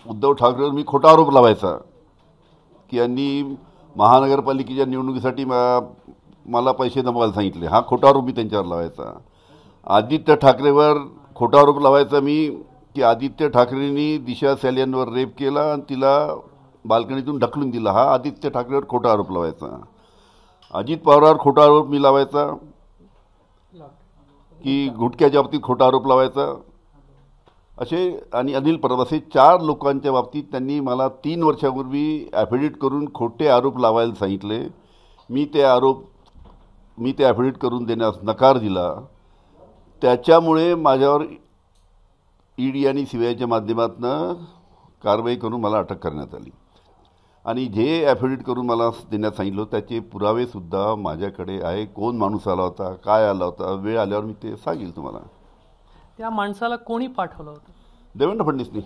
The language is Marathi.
उद्धव ठाकरेंवर मी खोटा आरोप लावायचा की यांनी महानगरपालिकेच्या निवडणुकीसाठी मला पैसे जमवायला सांगितले, हा खोटा आरोप मी त्यांच्यावर लावायचा. आदित्य ठाकरेवर खोटा आरोप लावायचा मी की आदित्य ठाकरेंनी दिशा सॅलियनवर रेप केला आणि तिला बाल्कनीतून ढकलून दिला, हा आदित्य ठाकरेवर खोटा आरोप लावायचा. अजित पवारांवर खोटा आरोप मी लावायचा की गुटख्याच्या बाबतीत खोटा आरोप लावायचा. असे आणि अनिल परब असे 4 लोकांच्या बाबतीत त्यांनी मला 3 वर्षापूर्वी ॲफिडेविट करून खोटे आरोप लावायला सांगितले. मी ते ॲफिडेविट करून देण्यास नकार दिला. त्याच्यामुळे माझ्यावर ईडी आणि सीबीआयच्या माध्यमातून कारवाई करून मला अटक करण्यात आली. आणि जे ॲफिडेविट करून मला देण्यात सांगितलं त्याचे पुरावेसुद्धा माझ्याकडे आहे. कोण माणूस आला होता, काय आला होता, वेळ आल्यावर मी ते सांगेल तुम्हाला. त्या माणसाला कोणी पाठवलं होतं? देवेंद्र फडणवीसनी.